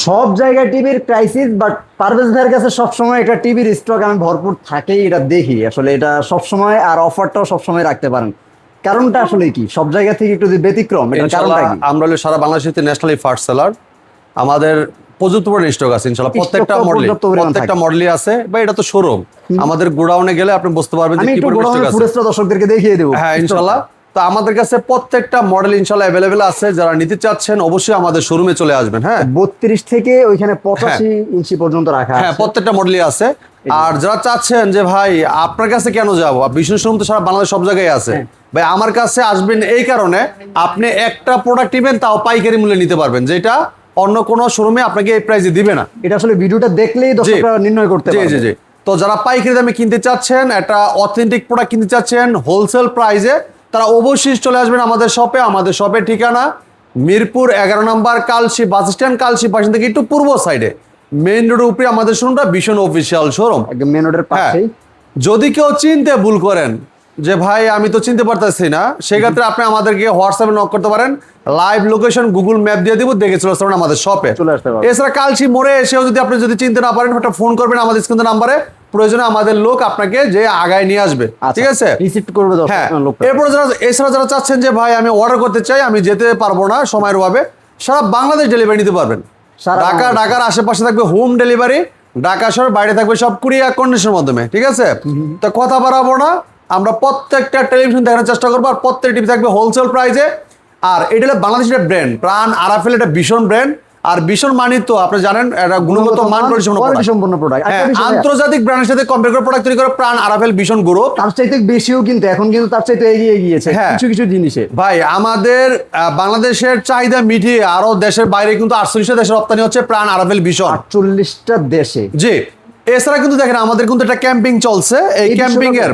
সব জায়গায় টিভির ক্রাইসিস, বাট পারভেজ ভাইয়ের কাছে সবসময় একটা টিভির স্টক আমি ভরপুর থাকেই, এটা দেখি আসলে এটা সবসময়, আর অফারটাও সবসময় রাখতে পারেন। কারণটা আসলে কি সব জায়গা থেকে একটু যে ব্যতিক্রম, এটার কারণটা ইনশাআল্লাহ কি? আমরা হলো সারা বাংলাদেশে ন্যাশনালি ফার্স্ট সেলার। আমাদের প্রযুক্ত পরিমাণ স্টক আছে ইনশাআল্লাহ, প্রত্যেকটা স্টকটাও মডেল, পর্যাপ্ত পরিমাণ প্রত্যেকটা থাকে। মডেলই আছে। বা এটা তো শোরুম, আমাদের গোডাউনে গেলে আপনি বুঝতে পারবেন যে আমি কি একটু পরিমাণ স্টক গোডাউনের আছে। ফুটেজটা দর্শকদেরকে দেখিয়ে দেবো। হ্যাঁ ইনশাআল্লাহ। তো আমাদের কাছে প্রত্যেকটা মডেল ইনশাআল্লাহ অ্যাভেলেবেল আছে। যারা নিতে চাচ্ছেন অবশ্যই আমাদের শোরুমে চলে আসবেন। হ্যাঁ 32 থেকে ওইখানে 85 ইঞ্চি পর্যন্ত রাখা হ্যাঁ আছে। প্রত্যেকটা মডেলই আছে। আর যারা চাচ্ছেন যে ভাই আপনার কাছে কেন যাবো, বিষ্ণু শোরুম তো সারা বাংলাদেশ সব জায়গায় আছে, ভাই আমার কাছে আসবেন এই কারণে আপনি একটা প্রোডাক্ট নেবেন তাও পাইকারি মূল্যে নিতে পারবেন, যেটা অন্য কোনো শোরুমে আপনাকে এই প্রাইসে দিবে না। এটা আসলে ভিডিওটা দেখলেই দর্শকরা নির্ণয় করতে জি পারবে। জি জি। তো যারা পাইকারি দামে কিনতে চাচ্ছেন, একটা অথেন্টিক প্রোডাক্ট কিনতে চাচ্ছেন হোলসেল প্রাইসে, তারা অবশ্যই চলে আসবেন আমাদের শপে। আমাদের শপের ঠিকানা মিরপুর 11 নম্বর কালশি বাস স্ট্যান্ড, কালশি পাশে থেকে একটু পূর্ব সাইডে মেইন রোডের উপরে আমাদের শোরুমটা ভীষণ অফিসিয়াল শোরুম। একদম মেন রোডের পাশেই। যদি কেউ চিনতে ভুল করেন যে ভাই আমি তো চিনতে পারতেছি না, সেক্ষেত্রে আপনি আমাদেরকে হোয়াটসঅ্যাপে নক করতে পারেন, লাইভ লোকেশন গুগল ম্যাপ দিয়ে দিব, দেখে চলে আসতে পারেন আমাদের শপে। চলে আসতে পারবেন। এছাড়া কালশি মোড়ে এসেও যদি আপনি চিনতে না পারেন, একটা ফোন করবেন আমাদের স্ক্রিনের নাম্বারে, প্রয়োজনে আমাদের লোক আপনাকে যে আগায় নিয়ে আসবে। ঠিক আছে, রিসিভ করবে হ্যাঁ। লোকটা। এরপরে এছাড়া যারা চাচ্ছেন যে ভাই আমি অর্ডার করতে চাই, আমি যেতে পারবো না সময়ের অভাবে, সারা বাংলাদেশ ডেলিভারি নিতে পারবেন। ঢাকার আশেপাশে থাকবে হোম ডেলিভারি, ঢাকা শহর বাইরে থাকবে সব কুরিয়ার কন্ডিশনের মাধ্যমে। ঠিক আছে, তো কথা বাড়াবো না, আমরা প্রত্যেকটা টেলিভিশন দেখানোর চেষ্টা করবো, আর প্রত্যেক টিভি থাকবে হোলসেল প্রাইসে। আর এটা হলো বাংলাদেশের ব্র্যান্ড প্রাণ আরাফেল, এটা ভীষণ ব্র্যান্ড। আর ভীষণ মানিত তো আপনি জানেন, এটা গুণগত মান সম্পূর্ণ প্রোডাক্ট। আন্তর্জাতিক ব্র্যান্ডের সাথে কম্পেয়ার করে প্রোডাক্ট তৈরি করে প্রাণ আরাফেল ভীষণ গ্রুপ। তার চাইতে বেশিও কিন্তু এখন কিন্তু তার চাইতে এগিয়ে গিয়েছে কিছু কিছু জিনিসে। ভাই আমাদের বাংলাদেশের চাহিদা মিটিয়ে আরো দেশের বাইরে কিন্তু 48টা দেশের রপ্তানি হচ্ছে প্রাণ আরাফেল ভীষণ, 48টা দেশে। জি। এছাড়া কিন্তু দেখেন আমাদের কিন্তু একটা ক্যাম্পিং চলছে, এই ক্যাম্পিং এর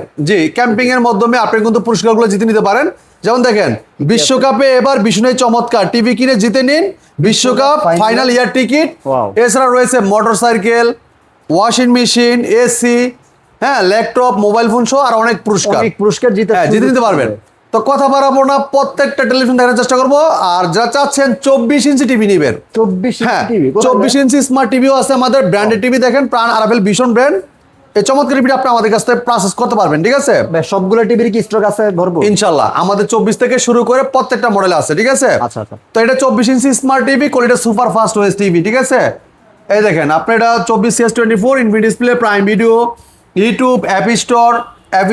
ক্যাম্পিং এর মাধ্যমে আপনি কিন্তু পুরস্কারগুলো জিতে নিতে পারেন। যেমন দেখেন বিশ্বকাপে এবার বিষ্ণুই চমৎকার টিভি কিনে জিতে নিন বিশ্বকাপ ফাইনাল ইয়ার টিকিট। এছাড়া রয়েছে মোটরসাইকেল, ওয়াশিং মেশিন, এসি, হ্যাঁ ল্যাপটপ, মোবাইল ফোন সহ আর অনেক পুরস্কার জিতে নিতে পারবেন। তো কথা বাড়াবো না, প্রত্যেকটা টেলিভিশন দেখার চেষ্টা করবো। আর যারা চাচ্ছেন 24 ইঞ্চি টিভি নিবেন, 24 ইঞ্চি স্মার্ট টিভিও আছে আমাদের, ব্র্যান্ডেড টিভি দেখেন প্রাণ আরাফেল ভীষণ ব্র্যান্ড। এই চমৎকার টিভিটা আপনি আমাদের কাছ থেকে পারচেজ করতে পারবেন। ঠিক আছে, সবগুলো টিভির কি স্টক আছে ভরপুর ইনশাআল্লাহ। আমাদের 24 থেকে শুরু করে প্রত্যেকটা মডেল আছে। ঠিক আছে, আচ্ছা। তো এটা 24 ইঞ্চি smart TV, quality super fast OS TV. ঠিক আছে, এই দেখেন আপনি এটা 24CS24 infinity display, prime video, YouTube, app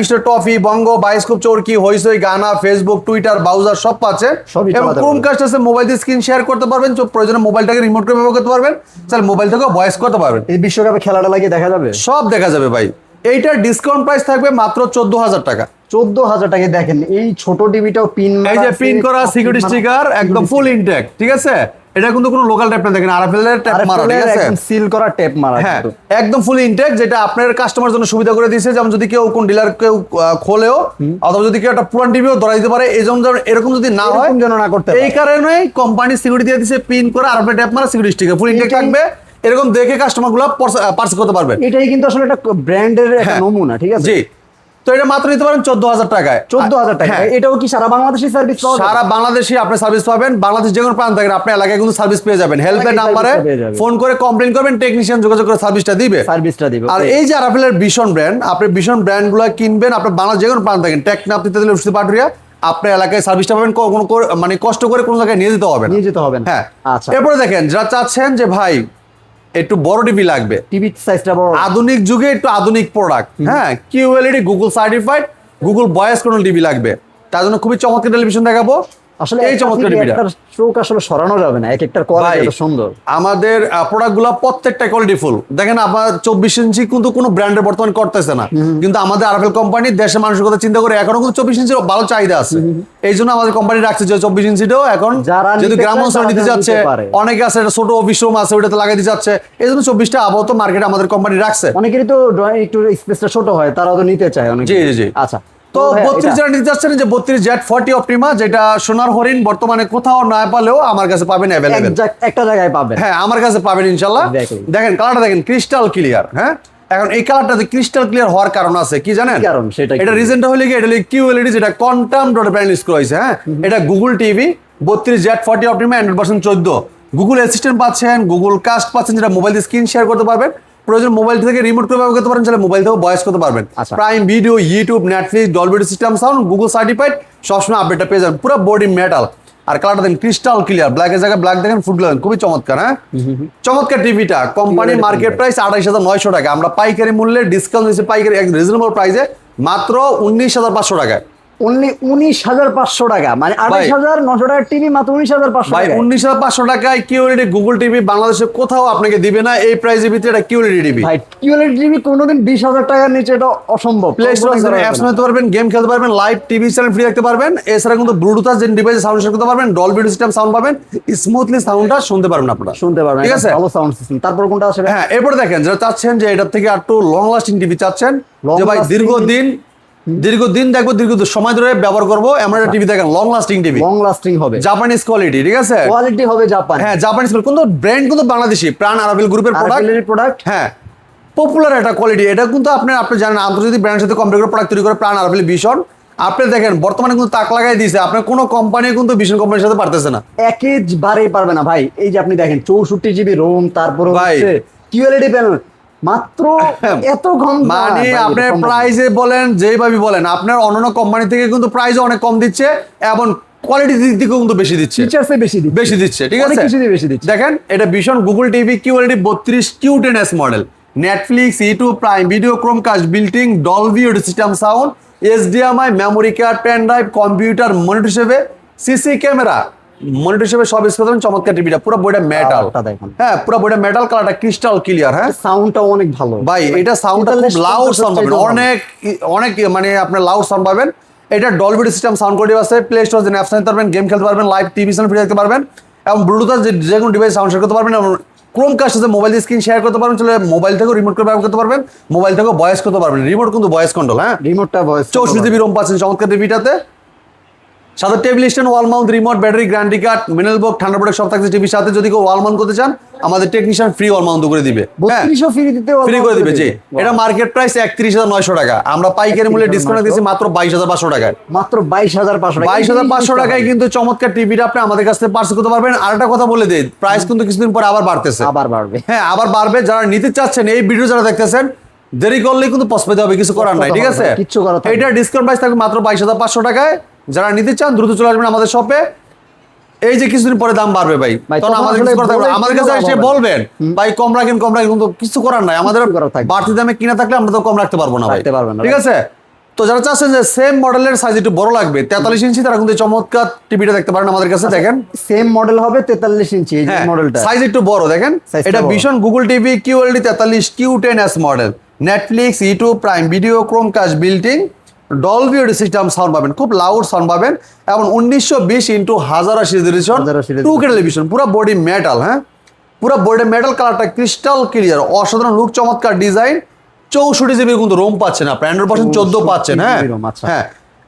store Toffee, Bongo, Bioscope, Chorki, Hoichoi, Gaana, Facebook, Twitter, browser সব পাচ্ছে। এবং ক্রোমকাস্ট আছে, মোবাইল দিয়ে স্ক্রিন শেয়ার করতে পারবেন, প্রয়োজনে মোবাইলটাকে রিমোট করে ব্যবহার করতে পারবেন, চাইলে মোবাইল থেকে ভয়েস করতে পারবেন। এই বিশ্বকাপে খেলাটা লাগিয়ে দেখা যাবে, সব দেখা যাবে ভাই। এইটার ডিসকাউন্ট প্রাইস থাকবে মাত্র 14,000 টাকা। 14,000 টাকা। দেখেন এই ছোট টিভিটাও পিন, এই যে পিন করা সিকিউরিটি স্টিকার, একদম ফুল ইনটেক। ঠিক আছে, এটা কিন্তু কোনো লোকাল ট্যাপ না, দেখেন আরাফেলের ট্যাপ মারা। ঠিক আছে, একদম সিল করা ট্যাপ মারা, হ্যাঁ একদম ফুল ইনটেক, যেটা আপনার কাস্টমার জন্য সুবিধা করে দিয়েছে। যেমন যদি কেউ কোন ডিলার কেউ খোলেও, অথবা যদি কেউ একটা পুরান টিভিও ধরা দিতে পারে, এই জন্য এরকম যদি না হয়, না করতে, এই কারণেই কোম্পানি সিকিউরিটি দিয়ে দিয়েছে পিন করে আরাফেল ট্যাপ মারা সিকিউরিটি স্টিকার, ফুল ইনটেক থাকবে। এরকম দেখে কাস্টমার গুলো পারচেজ করতে পারবে। এটাই কিন্তু আসলে একটা ব্র্যান্ডের একটা নমুনা। ঠিক আছে, জি। তো এটা মাত্র নিতে পারেন 14,000 টাকায়। 14,000 টাকা। এটাও কি সারা বাংলাদেশি সার্ভিস পাওয়া যাবে? সারা বাংলাদেশে আপনি সার্ভিস পাবেন, বাংলাদেশ যে কোনো প্রান্ত থাকেন আপনি এলাকায় কিন্তু সার্ভিস পেয়ে যাবেন। হেল্পলাইন নাম্বারে ফোন করে কমপ্লেইন করবেন, টেকনিশিয়ান যোগাযোগ করে সার্ভিসটা দিবে। আর এই যে আরাফেলের ভীষণ ব্র্যান্ড, আপনি ভীষণ ব্র্যান্ডগুলো কিনবেন, আপনি বাংলাদেশ যে কোনো প্রান্ত থাকেন, টেকনাফ থেকে পাটুরিয়া, আপনার এলাকায় সার্ভিসটা পাবেন, কোনো মানে কষ্ট করে কোনো জায়গায় নিয়ে যেতে হবে না। হ্যাঁ, আচ্ছা। এরপরে দেখেন যারা চাচ্ছেন যে ভাই একটু বড় টিভি লাগবে, টিভি সাইজটা বড়, আধুনিক যুগে একটু আধুনিক প্রোডাক্ট, হ্যাঁ QLED Google certified Google voice control TV লাগবে, তার জন্য খুবই চমৎকার টেলিভিশন দেখাবো। আসলে এই চমৎকার টিভিটা চোখ আসলে সরানো যাবে না, এক একটার কোয়ালিটি এত সুন্দর। আমাদের প্রোডাক্টগুলো প্রত্যেকটা কোয়ালিটি ফুল। দেখেন আপনার 24 ইঞ্চি কিন্তু কোনো ব্র্যান্ডের বর্তমানে করতেছে না, কিন্তু আমাদের আরাফেল কোম্পানি দেশের মানুষের কথা চিন্তা করে এখনো কিন্তু 24 ইঞ্চির ভালো চাহিদা আছে। এই জন্য আমাদের কোম্পানি রাখছে যে 24 ইঞ্চিটাও এখন যদি গ্রাম অঞ্চলে নিতে যাচ্ছে, অনেকে আছে এটা ছোট অফিস রুম আছে ওইটাতে লাগাইতে যাচ্ছে, এই জন্য 24টা আপাতত মার্কেটে আমাদের কোম্পানি রাখছে। অনেকেরই তো একটু স্পেসটা ছোট হয়, তারাও তো নিতে চায় অনেকে। জি। আচ্ছা, তো 32 যারা নিতে চাচ্ছেন, যে 32 Z40 অপটিমা, যেটা সোনার হরিণ বর্তমানে কোথাও না পেলেও আমার কাছে পাবেন অ্যাভেলেবেল, একটা জায়গায় পাবেন। হ্যাঁ আমার কাছে পাবেন ইনশাআল্লাহ। দেখেন কালারটা দেখেন ক্রিস্টাল ক্লিয়ার। হ্যাঁ, এখন এই কালারটাতে ক্রিস্টাল ক্লিয়ার হওয়ার কারণ আছে কি জানেন? এটা রিজনটা হলো কি, এটা হলো কিউএলইডি, যেটা কোয়ান্টাম ডট ব্র্যান্ড ইউজ করা হয়েছে। হ্যাঁ, এটা Google TV 32 Z40 Optima 100% 14, Google assistant পাচ্ছেন, গুগল কাস্ট পাচ্ছেন, যেটা মোবাইল দিয়ে স্ক্রিন শেয়ার করতে পারবেন, প্রয়োজন মোবাইল থেকে রিমোট করে ব্যবহার করতে পারেন, চাইলে মোবাইল থেকেও ভয়েস করতে পারবেন। আচ্ছা। Prime video, YouTube, Netflix, Dolby system sound, Google certified, সবসময় আপডেটটা পেয়ে যাবেন। পুরো বডি মেটাল, আর কালারটা দেখেন ক্রিস্টাল ক্লিয়ার, ব্ল্যাকের জায়গায় ব্ল্যাক দেখেন, ফুড দেখেন, খুবই চমৎকার। হ্যাঁ, চমৎকার টিভিটা। কোম্পানি মার্কেট প্রাইস 28,900 টাকা, আমরা পাইকারি মূল্যে ডিসকাউন্ট দিচ্ছি, পাইকারি এক রিজনেবল প্রাইসে মাত্র 19,500 টাকায়। অনলি 19,500 টাকা, মানে 28,900 টাকার টিভি মাত্র 19,500 ভাই টাকা। 19,500 টাকায় কিউএলইডি গুগল টিভি বাংলাদেশে কোথাও আপনাকে দিবে না এই প্রাইসের ভিতরে। এটা কিউএলইডি টিভি ভাই কিউএলইডি টিভি কোনোদিন 20,000 টাকার নিচে এটা অসম্ভব। প্লে স্টোর অ্যাপস নিতে পারবেন, গেম খেলতে পারবেন, লাইভ টিভি চ্যানেল ফ্রি দেখতে পারবেন। এছাড়া কিন্তু ব্লুটুথ যে ডিভাইসে সাউন্ড শেয়ার করতে পারবেন, ডলবি সিস্টেম সাউন্ড পাবেন, স্মুথলি সাউন্ডটা শুনতে পারবেন আপনারা, শুনতে পারবেন, ঠিক আছে? ভালো সাউন্ড সিস্টেম। তারপর কোনটা আছে? হ্যাঁ, এরপর দেখেন যারা চাচ্ছেন যে এটার থেকে একটু লং লাস্টিং টিভি চাচ্ছেন, যে ভাই দীর্ঘদিন দেখবো, দীর্ঘ সময় ধরে ব্যবহার করবো, এমন একটা টিভি দেখেন, long lasting TV, long lasting হবে, জাপানিজ কোয়ালিটি, ঠিক আছে? কোয়ালিটি হবে জাপান। হ্যাঁ, জাপানিজ, কিন্তু ব্র্যান্ড কিন্তু বাংলাদেশি, প্রাণ আরাবিল গ্রুপের প্রোডাক্ট। হ্যাঁ, পপুলার একটা কোয়ালিটি। এটা কিন্তু আপনি জানেন আন্তর্জাতিক ব্র্যান্ডের সাথে কম্পেয়ার করে প্রোডাক্ট তৈরি করে প্রাণ আরাবিল ভীষণ। আপনি দেখেন বর্তমানে কিন্তু তাক লাগাই দিয়েছে, আপনার কোনো কোম্পানি কিন্তু ভীষণ কোম্পানির সাথে পারতেছে না, একেবারেই পারবে না ভাই। এই যে আপনি দেখেন 64 জিবি রোম, তারপরে ভাই কিউএলইডি প্যানেল, মাত্র এত কম। মানে আপনার প্রাইসে বলেন যেভাবে বলেন, আপনার অন্যান্য কোম্পানি থেকে কিন্তু প্রাইসও অনেক কম দিচ্ছে, এবং কোয়ালিটি দিক থেকেও কিন্তু বেশি দিচ্ছে, ফিচারসে বেশি দিচ্ছে, ঠিক আছে? বেশি দিচ্ছে। দেখেন এটা ভীষণ Google TV QLED 32 Q10s model, Netflix, YouTube, Prime Video, Chromecast, বিল্টিং, Dolby audio system sound, HDMI, memory card, pen drive, computer, monitor হিসেবে, সিসি ক্যামেরা, মনিটর হিসেবে সব ইউজ করতে পারেন। চমৎকার টিভিটা, পুরো বইটা মেটাল। হ্যাঁ, পুরো বইটা মেটাল, কালারটা ক্রিস্টাল ক্লিয়ার। হ্যাঁ, সাউন্ডটা অনেক ভালো ভাই, এটা সাউন্ডটা খুব লাউড সাউন্ড পাবেন, অনেক মানে আপনার লাউড সাউন্ড পাবেন। এটা ডলবি সিস্টেম সাউন্ড কোয়ালিটি আছে, প্লে স্টোর যে অ্যাপস নিতে পারবেন, গেম খেলতে পারবেন, লাইভ টিভি চ্যানেল ফ্রি দেখতে পারবেন, এবং ব্লুটুথ যে কোনো ডিভাইস সাউন্ড শেয়ার করতে পারবেন, এবং ক্রোমকাস্ট আছে মোবাইল দিয়ে স্ক্রিন শেয়ার করতে পারবেন, চলে মোবাইল থেকেও রিমোট করে ব্যবহার করতে পারবেন, মোবাইল থেকেও ভয়েস করতে পারবেন, রিমোট কিন্তু ভয়েস কন্ট্রোল। হ্যাঁ, রিমোটটা ভয়েস, 64 জিবি রোম পাচ্ছেন চমৎকার টিভিটাতে, সাথে table stand, wall mount, remote, battery, guarantee card, mineral box, ঠান্ডা প্রোডাক্ট সব থাকছে টিভির সাথে। যদি কেউ ওয়াল মাউন্ট করতে চান, আমাদের টেকনিশিয়ান ফ্রি ওয়াল মাউন্ট করে দিবে। হ্যাঁ, ফ্রি করে দিবে। জি, এটা মার্কেট প্রাইস 31,900 টাকা, আমরা পাইকারি মূল্যে ডিসকাউন্ট দিচ্ছি মাত্র 22,500 টাকায়। মাত্র 22,500 টাকা, 22,500 টাকায় কিন্তু চমৎকার টিভিটা আপনি আমাদের কাছ থেকে পার্সেল করতে পারবেন। আর একটা কথা বলে দিই, প্রাইস কিন্তু কিছুদিন পরে আবার বাড়তেছে, আবার বাড়বে। হ্যাঁ, আবার বাড়বে। যারা নিতে চাচ্ছেন, এই ভিডিও যারা দেখতেছেন, দেরি করলে কিন্তু পস্তাতে হবে, কিছু করার নাই, ঠিক আছে? এটা ডিসকাউন্ট প্রাইস থাকবে মাত্র 22,500 টাকায়। যারা নিতে চান দ্রুত চলে আসবেন আমাদের শপে। এই যে কিছুদিন পরে দাম বাড়বে ভাই, তখন আমাদের কিছু করা থাকবে না। আমাদের কাছে এসে বলবেন ভাই কম রাখেন, কিন্তু কিছু করার নাই, আমাদের বাড়তি দামে কিনা থাকলে আমরা তো কম রাখতে পারবো না ভাই, ঠিক আছে? তো যারা চাচ্ছেন যে সেম মডেলের সাইজ একটু বড় লাগবে, 43 ইঞ্চি, তারা কিন্তু চমৎকার টিভিটা দেখতে পারেন আমাদের কাছে। দেখেন সেম মডেল হবে 43 ইঞ্চি, এই মডেলটা সাইজ একটু বড়। দেখেন এটা ভীষণ Google TV QLED 43 Q10s model, Netflix, YouTube, Prime Video, Chromecast, বিল্টিং, Dolby audio system sound পাবেন, খুব লাউড সাউন্ড পাবেন, এবং 1920x1080 রেজোলিউশন 2K টেলিভিশন, পুরো বডি মেটাল। হ্যাঁ, পুরো বডি মেটাল, কালারটা ক্রিস্টাল ক্লিয়ার, অসাধারণ লুক, চমৎকার ডিজাইন। 64 জিবি কিন্তু রোম পাচ্ছেন, আপনি 100% 14 পাচ্ছেন। হ্যাঁ, হ্যাঁ,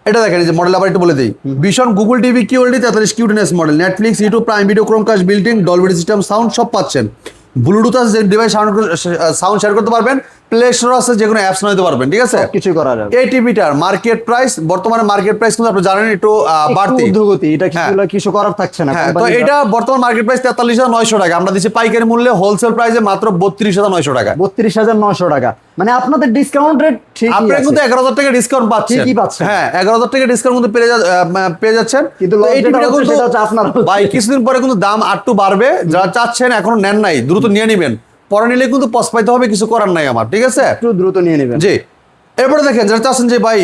এটা দেখেন এই যে মডেল আবার একটু বলে দিই, ভীষণ Google TV QLED 43 Q10s model, Netflix, YouTube, Prime Video, Chromecast, বিল্টিং, Dolby system sound সব পাচ্ছেন। ব্লুটুথ আছে, যে ডিভাইস সাউন্ড শেয়ার করতে পারবেন, প্লে স্টোর আছে, যে কোনো অ্যাপস নিতে পারবেন, ঠিক আছে? কিছু করা যাবে। এই টিভিটার মার্কেট প্রাইস, বর্তমানে মার্কেট প্রাইস কিন্তু আপনি জানেন একটু বাড়তি, এটা কিছু করার থাকছে না। তো এটা বর্তমান মার্কেট প্রাইস 43,900 টাকা, আমরা দিচ্ছি পাইকারি মূল্যে হোলসেল প্রাইসে মাত্র 32,900 টাকা। 32,900 টাকা, মানে আপনাদের ডিসকাউন্ট রেট ঠিক আছে, আপনি কিন্তু 11,000 টাকা ডিসকাউন্ট পাচ্ছেন, ঠিকই পাচ্ছেন। হ্যাঁ, 11,000 টাকা ডিসকাউন্ট কিন্তু পেয়ে যাচ্ছেন। কিন্তু এই টিভিটা কিন্তু আপনার ভাই কিছুদিন পরে কিন্তু দাম আরটু বাড়বে, যারা চাচ্ছেন এখনো নেন নাই দ্রুত নিয়ে নেবেন, পরে নিলে কিন্তু পস্তাইতে হবে, কিছু করার নাই আমার, ঠিক আছে? একটু দ্রুত নিয়ে নেবেন। জি, এরপরে দেখেন যারা চাচ্ছেন যে ভাই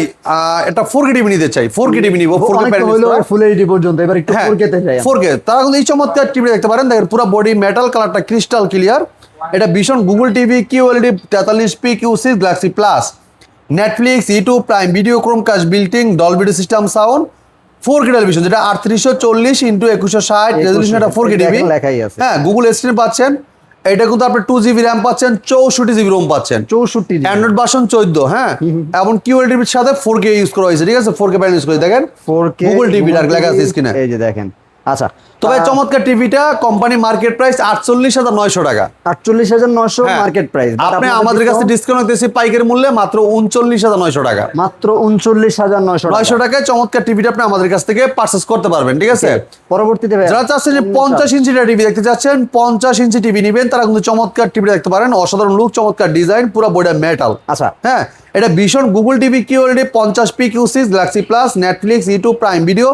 এটা 4K টিভি নিতে চাই, 4K টিভি নিব, 4K প্যানেল ফুল এইচডি পর্যন্ত, এবার একটু 4K তে যাই। 4K, তারা কিন্তু এই চমৎকার টিভি দেখতে পারেন। দেখেন পুরো বডি মেটাল, কালারটা ক্রিস্টাল ক্লিয়ার। এটা ভীষণ Google TV QLED 43PQ6 Galaxy plus, Netflix, YouTube, Prime Video, Chromecast, বিল্টিং, Dolby system sound, 4K television, যেটা 3840x2160 রেজোলিউশন, এটা 4K টিভি। হ্যাঁ, গুগল অ্যাসিস্ট্যান্ট পাচ্ছেন। এটা কিন্তু আপনি 2 জিবি র্যাম পাচ্ছেন, 64 জিবি রোম পাচ্ছেন, 64 অ্যান্ড্রয়েড ভার্সন 14। হ্যাঁ, এবং কিউএলইডি টিভির সাথে 4K ইউজ করা হয়েছে, ঠিক আছে? 4K প্যানেল ইউজ করে দেখেন 4K গুগল টিভি আর লেখা আছে স্ক্রিনে, এই যে দেখেন আচ্ছা, তবে চমৎকার টিভিটা কোম্পানি মার্কেট প্রাইস 48,900 টাকা। 48,900 হ্যাঁ। মার্কেট প্রাইস, আপনি আমাদের কাছে ডিসকাউন্ট দিয়েছি পাইকারি মূল্যে মাত্র 39,900 টাকা। মাত্র 39,900 টাকায় চমৎকার টিভিটা আপনি আমাদের কাছ থেকে পারচেজ করতে পারবেন, ঠিক আছে? পরবর্তীতে যারা চাচ্ছেন যে 50 ইঞ্চি টিভি দেখতে চাচ্ছেন, 50 ইঞ্চি টিভি নেবেন, তারা কিন্তু চমৎকার টিভি দেখতে পারেন। অসাধারণ লুক, চমৎকার ডিজাইন, পুরো বডিটা মেটাল। আচ্ছা, হ্যাঁ, এটা ভীষণ Google TV QLED 50p Q6 Galaxy plus, Netflix, YouTube, Prime Video,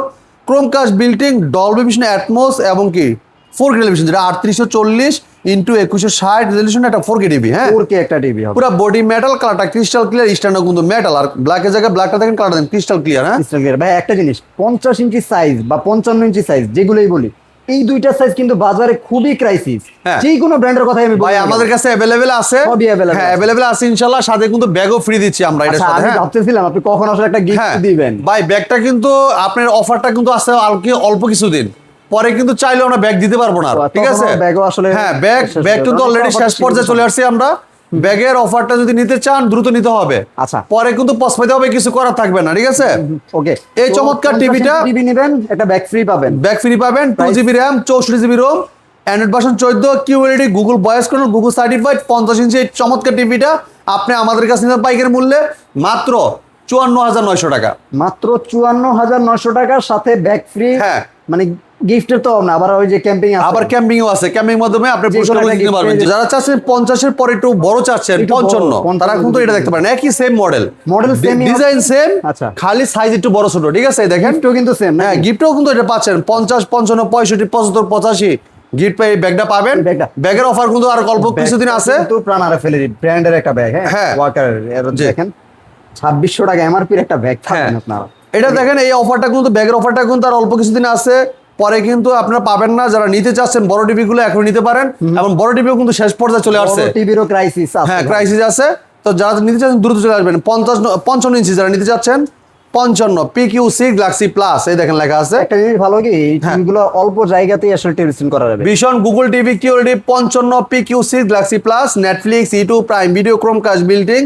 Chromecast বিল্টিং, Dolby vision atoms এবং কি 4K টেলিভিশন, যেটা 3840 ইন্টু 2160 রেজলিউশন একটা 4K টিভি। হ্যাঁ, 4K একটা টিভি হবে, পুরো বডি মেটাল, কালারটা ক্রিস্টাল ক্লিয়ার, স্ট্যান্ডও কিন্তু মেটাল, আর ব্ল্যাকের জায়গায় ব্ল্যাকটা দেখেন, কালারটা দেখেন ক্রিস্টাল ক্লিয়ার। হ্যাঁ ভাই একটা জিনিস, 50 ইঞ্চি সাইজ বা 55 ইঞ্চি সাইজ যেগুলোই বলি, এই দুইটা সাইজ কিন্তু বাজারে খুবই ক্রাইসিস। হ্যাঁ। যে কোনো ব্র্যান্ডের কথাই আমি ভাই বলি, আমাদের কাছে অ্যাভেলেবেল আছে, সবই available হ্যাঁ আছে। অ্যাভেলেবেল আছে ইনশাআল্লাহ। সাথে কিন্তু ব্যাগও ফ্রি দিচ্ছি আমরা এটার আচ্ছা, সাথে। আমি হ্যাঁ ভাবতেছিলাম আপনি কখন আসলে একটা গিফট হ্যাঁ দিবেন। ভাই, ব্যাগটা কিন্তু আপনার অফারটা কিন্তু আছে আর কি অল্প কিছুদিন পরে, কিন্তু চাইলে আমরা ব্যাগ দিতে পারবো না, ঠিক আছে? ব্যাগও আসলে হ্যাঁ, ব্যাগ কিন্তু অলরেডি শেষ পর্যায়ে চলে আসছে। আমরা ব্যাগের অফারটা যদি নিতে চান দ্রুত নিতে হবে, আচ্ছা। পরে কিন্তু পস্তাইতে হবে, কিছু করার থাকবে না, ঠিক আছে? ওকে, এই চমৎকার টিভিটা টিভি নেবেন, একটা ব্যাগ ফ্রি পাবেন। ব্যাগ ফ্রি পাবেন, 2GB RAM, 64GB ROM, Android version 14, QLED, Google voice control, Google certified, 50 ইঞ্চি এই চমৎকার টিভিটা আপনি আমাদের কাছে নিতে পাইকারি মূল্যে মাত্র 54,900 টাকা। মাত্র 54,900 টাকার সাথে ব্যাগ ফ্রি। হ্যাঁ। মানে গিফটের তো না, আবার ওই যে ক্যাম্পিং আছে, আবার ক্যাম্পিংও আছে, ক্যাম্পিং মাধ্যমে আপনি যে পুরস্কার কোনো একটা নিতে gift পারবেন। পেয়ে যারা চাচ্ছেন 50 এর পরে একটু বড় চাচ্ছেন, একটু বড়, 55, তারা কিন্তু এটা দেখতে পারেন, একই সেম মডেল, same ই ডিজাইন সেম, আচ্ছা। খালি সাইজ একটু বড় ছোট, ঠিক আছে? দেখেন, গিফটও কিন্তু সেম। হ্যাঁ গিফটও কিন্তু এটা পাচ্ছেন 50, 55, 65, 75, 85 গিফট পেয়ে ব্যাগটা পাবেন। এই ব্যাগটা। ব্যাগের অফার কিন্তু আর অল্প কিছুদিন আছে। কিন্তু প্রাণারে ফেলে ব্র্যান্ডের একটা ব্যাগ। হ্যাঁ। হ্যাঁ, ওয়াকার এর জি। দেখেন 2600 টাকা এমআরপির একটা ব্যাগ হ্যাঁ, পাবেন আপনারা। এটা দেখেন, এই অফারটা কিন্তু ব্যাগের অফারটা কিন্তু আর অল্প কিছুদিন আছে, পরে কিন্তু আপনারা পাবেন না। যারা নিতে চাচ্ছেন বড় টিভি গুলো এখন নিতে পারেন, এবং বড় টিভিও কিন্তু শেষ পর্যায়ে চলে আসছে। টিভিরও ক্রাইসিস আছে। হ্যাঁ, ক্রাইসিস আছে। তো যারা নিতে চাচ্ছেন দ্রুত চলে আসবেন। 55 ইঞ্চি যারা নিতে চাচ্ছেন, 55 PQ6 গ্যালাক্সি প্লাস, এই দেখেন লেখা আছে। একটা জিনিস ভালো কি, এই টিভিগুলো অল্প জায়গাতেই আসলে টেলিভিশন করা যাবে। ভীষণ Google TV QLED 55 PQ6 Galaxy plus, Netflix, YouTube, Prime Video, Chromecast বিল্টিং,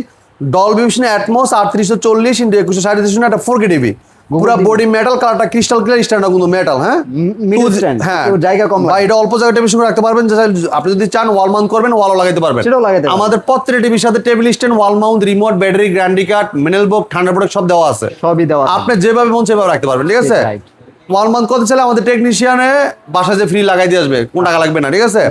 Dolby vision atoms 3840 into 2160 একটা 4K টিভি, পুরো বডি মেটাল, কালারটা ক্রিস্টাল ক্লিয়ার, স্ট্যান্ডও কিন্তু মেটাল। হ্যাঁ, মিডল স্ট্যান্ড, হ্যাঁ জায়গা কম ভাই, এটা অল্প জায়গায় টেবিল রাখতে পারবেন। আপনি যদি চান ওয়াল মাউন্ট করবেন, ওয়ালও লাগাইতে পারবেন, সেটাও লাগাইতে পারবেন। আমাদের প্রত্যেকটা টিভির সাথে table stand, wall mount, remote, battery, guarantee card, manual book, ঠান্ডা প্রোডাক্ট সব দেওয়া আছে। সবই দেওয়া আছে। আপনি যেভাবে মন সেভাবে রাখতে পারবেন, ঠিক আছে? Right. ওয়াল মাউন্ট করতে চাইলে আমাদের টেকনিশিয়ানে বাসায় যে ফ্রি লাগাই দিয়ে আসবে, কোন টাকা লাগবে না, ঠিক আছে?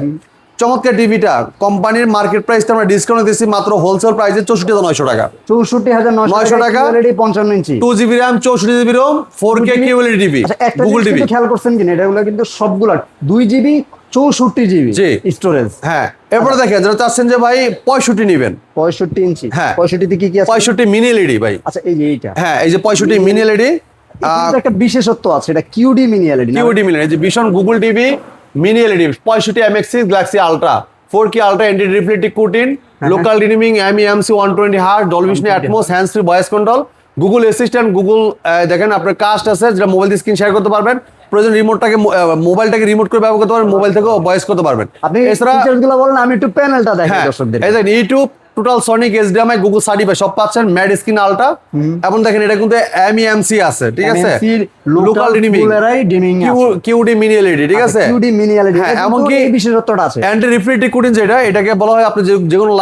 চমৎকার টিভিটা কোম্পানির মার্কেট প্রাইসটা আমরা ডিসকাউন্ট দিচ্ছি মাত্র হোলসেল প্রাইসে 64,900 টাকা। 64,900 টাকা। কিউএলইডি 55 ইঞ্চি, 2GB RAM, 64GB ROM, 4K QLED TV, আচ্ছা, একটা গুগল জিনিস টিভি। কিন্তু খেয়াল করছেন কিনা, এটাগুলো কিন্তু সবগুলা 2GB 64GB জি। স্টোরেজ। হ্যাঁ, এরপরে দেখেন যারা চাচ্ছেন যে ভাই 65 নেবেন, 65 ইঞ্চি। হ্যাঁ। 65 তে কি কি আছে? 65 মিনি এলইডি ভাই। আচ্ছা, এই যে এইটা, হ্যাঁ, এই যে 65 মিনি এলইডি, এটার একটা বিশেষত্ব আছে, এটা QD mini LED. QD mini, এই যে ভীষণ Google TV mini LED 65 MX6 Galaxy Ultra, 4K ultra, anti reflective coating, local dimming, MEMC 120 hertz, Dolby vision Atmos, hands free voice control, Google assistant, Google দেখেন আপনার caste আছে, যেটা mobile দিয়ে screen share করতে পারবেন, প্রয়োজন রিমোটটাকে মোবাইলটাকে রিমোট করে ব্যবহার করতে পারবেন, মোবাইল থেকেও ভয়েস করতে পারবেন। আপনি এছাড়া ফিচারগুলো বলেন, আমি একটু প্যানেলটা দেখাই হ্যাঁ, দর্শকদের। এই দেখেন YouTube, total Sonic HDMI, Google certified সব পাচ্ছেন, ম্যাড স্ক্রিন আলট্রা, এবং দেখেন এটা কিন্তু এমইএমসি আছে, ঠিক আছে? Local dimming, QD mini LED, ঠিক আছে? কিউডি মিনি এলইডি, হ্যাঁ, এমনকি এই বিশেষত্বটা আছে। অ্যান্টি রিফ্লেক্টিভ কুটিন, যেটা এটাকে বলা হয় আপনি যে কোনো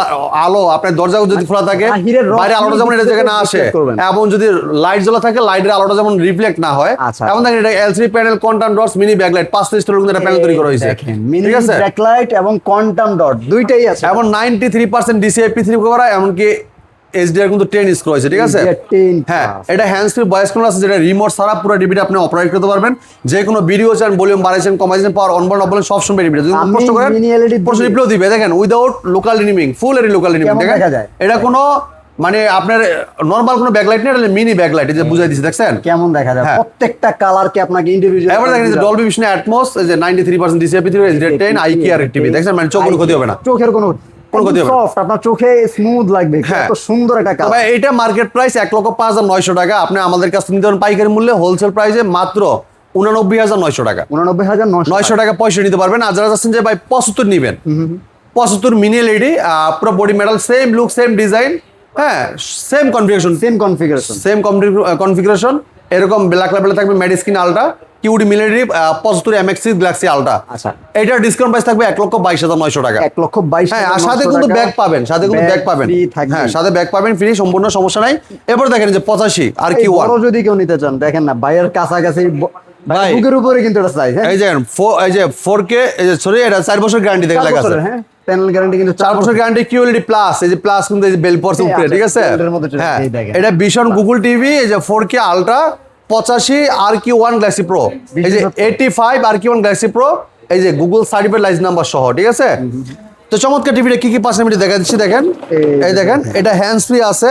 আলো আপনার দরজা যদি খোলা থাকে, বাহিরের রশ্মি বাইরে আলোটা যেমন এটা জায়গায় না আসে, reflect করবেন। এবং যদি লাইট জ্বলা থাকে লাইটের আলোটা যেমন রিফ্লেক্ট না হয়, আচ্ছা। এমন দেখেন এটা LCD panel, quantum dots, mini backlight, 5 স্টোরের কিন্তু একটা প্যানেল তৈরি করা হয়েছে, দেখেন মিনি ঠিক আছে? ব্যাকলাইট এবং কোয়ান্টাম ডট দুইটাই আছে। এবং 93% DCI-P3 করা, এমনকি HDR কিন্তু 10 স্ক্রু আছে, ঠিক আছে? HDR 10 হ্যাঁ, plus। এটা হ্যান্ডস ফ্রি ভয়েস কন্ট্রোল আছে, যেটা রিমোট ছাড়া পুরো টিভিটা আপনি অপারেট করতে পারবেন। যে কোনো ভিডিও চান, ভলিউম বাড়াইছেন, কমাইছেন, power on button off button সব সময় টিভিটা যদি আমি প্রশ্ন করেন mini LED প্রশ্ন রিপ্লাই দিবে। দেখেন উইদাউট লোকাল ডিমিং, ফুল এরি লোকাল ডিমিং, কেমন দেখেন দেখা যায়? এটা কোনো মানে আপনার নরমাল কোনো ব্যাকলাইট না, এটা মিনি ব্যাকলাইট, এই যে বুঝাই দিছি, দেখছেন কেমন দেখা যায়? হ্যাঁ। প্রত্যেকটা কালারকে আপনাকে ইন্ডিভিজুয়াল। এবার দেখেন যে ডলবি ভিশন অ্যাটমস, এই যে 93% DCI-P3, HDR 10, IKR টিভি, দেখছেন মানে চোখের ক্ষতি হবে না, চোখের কোনো ক্ষতি হবে না। সফট, আপনার চোখে স্মুথ লাগবে, হ্যাঁ। কত সুন্দর একটা কালার। তবে এটা মার্কেট প্রাইস 1,05,900 টাকা, আপনি আমাদের কাছ থেকে নিতে পারেন পাইকারি মূল্যে, হোলসেল প্রাইসে মাত্র 89,900 টাকা। 89,900 টাকা পয়সা নিতে পারবেন। আর যারা চাচ্ছেন যে ভাই 75 নিবেন, 75 মিনি এলইডি, পুরো body metal, same look, same design, হ্যাঁ same configuration, same configuration. Same configuration, এরকম ব্ল্যাক লেভেলে থাকবে, mad screen ultra, QD military 75 MX6 Galaxy Ultra. আচ্ছা। এটার ডিসকাউন্ট প্রাইস থাকবে 1,22,900 টাকা। 1,22,900 হ্যাঁ, আর সাথে কিন্তু ব্যাগ পাবেন, সাথে কিন্তু ব্যাগ পাবেন। হ্যাঁ, সাথে ব্যাগ পাবেন ফ্রি, সম্পূর্ণ সমস্যা নাই। এরপর দেখেন যে 85 আর কি ওয়ান বড় যদি কেউ নিতে চান দেখেন না ভাইয়ের কাছাকাছি ভাই, বুকের উপরে কিন্তু এটা সাইজ। এই যে 4K, এই যে সরি, এটা 4 বছর গ্যারান্টি দেখে লেখা আছে। হ্যাঁ, প্যানেল গ্যারান্টি কিন্তু 4 বছর গ্যারান্টি কিউএলইডি প্লাস, এই যে প্লাস কিন্তু এই যে বেল পড়ছে এই উপরে, আছে, ঠিক আছে? এর মধ্যে চলে, হ্যাঁ, এই দেখেন। এটা ভীষণ গুগল টিভি, এই যে 4K ultra 85 RQ1 Galaxy pro, এই যে 85 RQ1 গ্যালাক্সি প্রো, এই যে গুগল সার্টিফাইড লাইসেন্স নাম্বার সহ, ঠিক আছে? তো চমৎকার টিভিটা কি কি পাচ্ছেন আমি দেখা দিচ্ছি, দেখেন। এই দেখেন, এটা হ্যান্ডস ফ্রি আছে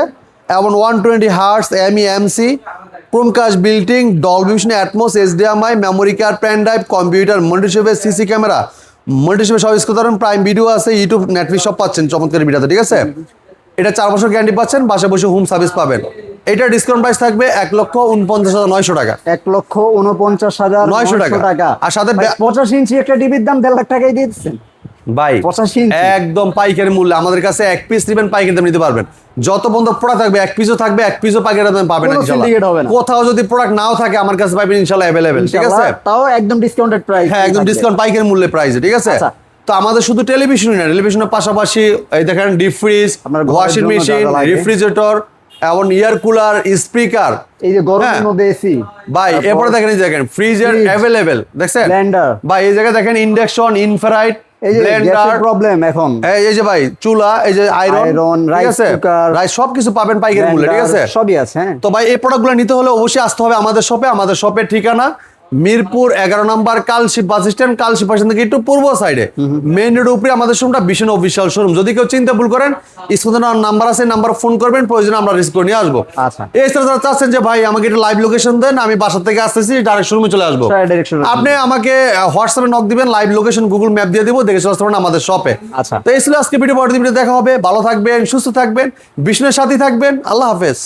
এবং 120 hertz MEMC, Chromecast বিল্টিং, Dolby vision, Atmos, HDMI, memory card, pen drive, computer, মাল্টিস্টেপের সিসি ক্যামেরা, মাল্টিস্টেপের সব ইউজ করতে পারেন, প্রাইম ভিডিও আছে, ইউটিউব, নেটফ্লিক্স সব পাচ্ছেন চমৎকার ভিডিওতে, ঠিক আছে? এটা 4 বছর গ্যারান্টি পাচ্ছেন, বাসায় বসে হোম সার্ভিস পাবেন। এটা ডিসকাউন্ট প্রাইস থাকবে 1,49,900 টাকা। 1,49,900 টাকা। আর সাথে 85 ইঞ্চি একটা টিভির দাম 1.5 লাখ টাকায় দিয়ে দিচ্ছেন ভাই 85 ইঞ্চি। একদম পাইকারি মূল্যে আমাদের কাছে এক পিস নেবেন, পাইকারি দাম নিতে পারবেন। যত বন্ধ প্রোডাক্ট থাকবে এক পিসও থাকবে, এক পিসও পাইকারি দামে পাবেন কোনো ইনশাআল্লাহ। syndicate হবে না। কোথাও যদি প্রোডাক্ট নাও থাকে আমার কাছে পাবেন ইনশাআল্লাহ अवेलेबल, ঠিক আছে? ইনশাআল্লাহ, তাও একদম ডিসকাউন্টেড প্রাইস। হ্যাঁ, একদম ডিসকাউন্ট পাইকারি মূল্যে প্রাইসে, ঠিক আছে? আচ্ছা। তো আমাদের শুধু টেলিভিশনই না, টেলিভিশনের পাশাপাশি এই দেখেন ডিপ ফ্রিজ, আপনার ঘরের ওয়াশিং জন্য মেশিন, যা যা লাগে। রেফ্রিজারেটর এবং ইয়ার কুলার, স্পিকার, এই যে গরমের হ্যাঁ। মধ্যে এসি ভাই এরপরে দেখেন, এই দেখেন ফ্রিজের Fridge, अवेलेबल, দেখছেন? ব্লেন্ডার, ভাই এই জায়গায় দেখেন ইন্ডাকশন, ইনফ্রারেড, এই যে ব্লেন্ডার, গ্যাসের প্রবলেম এখন, এই যে ভাই চুলা, এই যে আয়রন, ঠিক রাইস আছে? কুকার, রাইস সবকিছু পাবেন পাইকারি মূল্যে, ঠিক আছে? সবই আছে। হ্যাঁ, তো ভাই এই প্রোডাক্টগুলো নিতে হলে অবশ্যই আসতে হবে আমাদের শপে। আমাদের শপের ঠিকানা মিরপুর 11 নম্বর Kalshi bus stand, Kalshi bus stand থেকে একটু পূর্ব সাইডে মেইন রোড উপরে আমাদের শোরুমটা ভীষণ অফিসিয়াল শোরুম। যদি কেউ চিন্তা ভুল করেন, স্ক্রিনে নাম্বার আছে, নাম্বার ফোন করবেন, প্রয়োজনে আমরা রিসিভ করে নিয়ে আসবো। আচ্ছা। এছাড়া যারা চাচ্ছেন যে ভাই আমাকে একটা লাইভ লোকেশন দেন, আমি বাসা থেকে আসতেছি, ডাইরেক্ট শোরুমে চলে আসবো, Direct showroom। আপনি আমাকে হোয়াটসঅ্যাপে নক দিবেন, লাইভ লোকেশন গুগল ম্যাপ দিয়ে দিব, দেখে চলে আসতে পারেন আমাদের শপে। আচ্ছা। তো এই ছিল আজকে ভিডিও, পরবর্তী ভিডিও দেখা হবে। ভালো থাকবেন, সুস্থ থাকবেন, বিষ্ণুর সাথে থাকবেন। আল্লাহ হাফেজ।